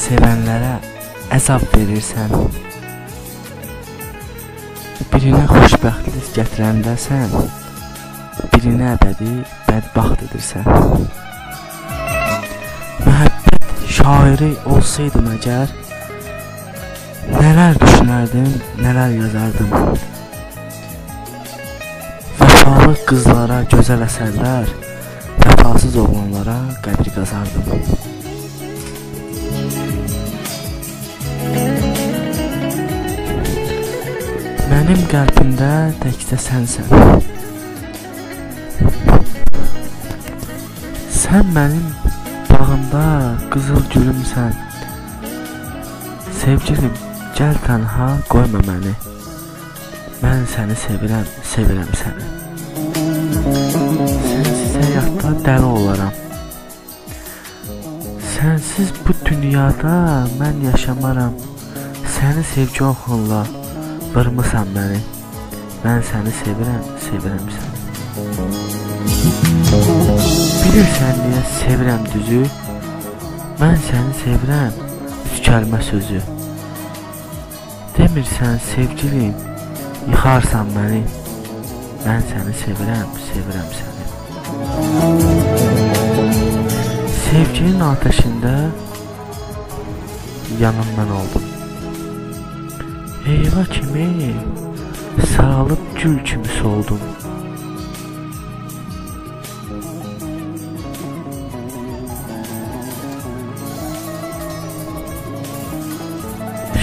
sevənlərə əzab verirsən. Birinə xoşbəxtlik gətirəndəsən, birinə əbədi bədbaxt edirsən. Məhəbbət şairi olsaydım əgər, nələr düşünərdim, nələr yazardım. Vəfalı qızlara gözəl əsərlər, vəfasız oğlanlara qəbir qazardım. Mənim qəlbimdə təkcə sənsən. Sən mənim bağımda qızıl gülümsən. Sevgilim, gəl tənha qoyma məni. Mən səni sevirəm, sevirəm səni. Sənsiz həyatda dəli olaram. Sənsiz bu dünyada mən yaşamaram. Səni sevgi oxunla vırmısan məni. Mən səni sevirəm, sevirəm səni. Bilirsən niyə sevirəm düzü? Mən səni sevirəm, üç kəlmə sözü. Demirsən sevgilim, yıxarsan məni. Mən səni sevirəm, sevirəm səni. Sevginin ateşində yanım mən oldum. Heyva kimi saralıb gül kimi soldum.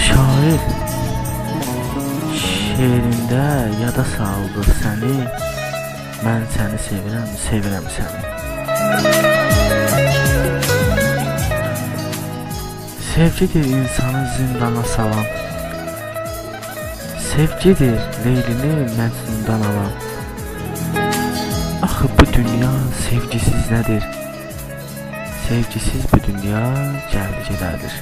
Şair şeirində yada saldı səni. Mən səni sevirəm, sevirəm səni. Sevgidir insanı zindana salan. Sevgidir Leylini Məcnundan alan. Axı bu dünya sevgisiz nədir? Sevgisiz bu dünya gəldi gedədir.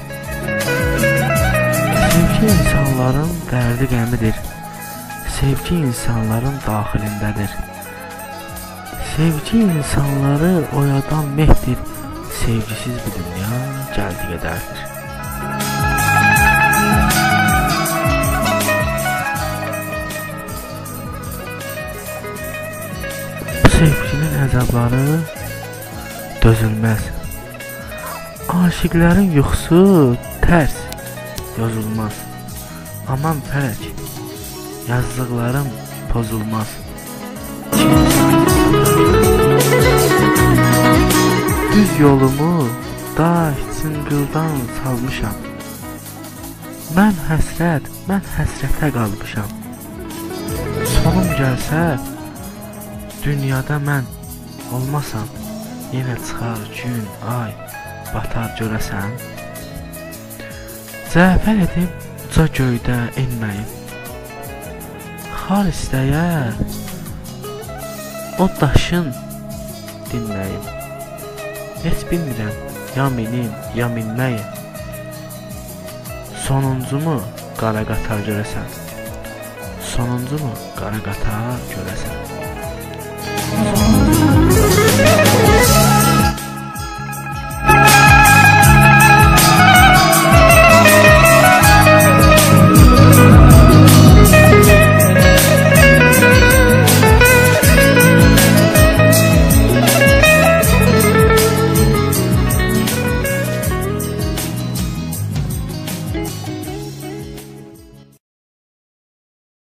Sevgi insanların dərdi qəmidir. Sevgi insanların daxilindədir. Sevgi insanları oyadan mehdir. Sevgisiz bu dünya gəldi gedədir. Sevginin əzabları dözülməz. Aşıqların yuxusu tərs, yazılmaz. Aman fələk, yazdıqlarım pozulmaz. Düz yolumu daş cıngıldan salmışam. Mən həsrətə qalmışam. Sonum gəlsə, dünyada mən olmasam, yenə çıxar gün, ay, batar görəsən. Zəfər edib uca göydə enməyim. Xar istəyər, o daşın dinməyim. Heç bilmirəm, ya minim, ya minməyim. Sonuncumu qara qatar görəsən. Sonuncumu qara qatar görəsən.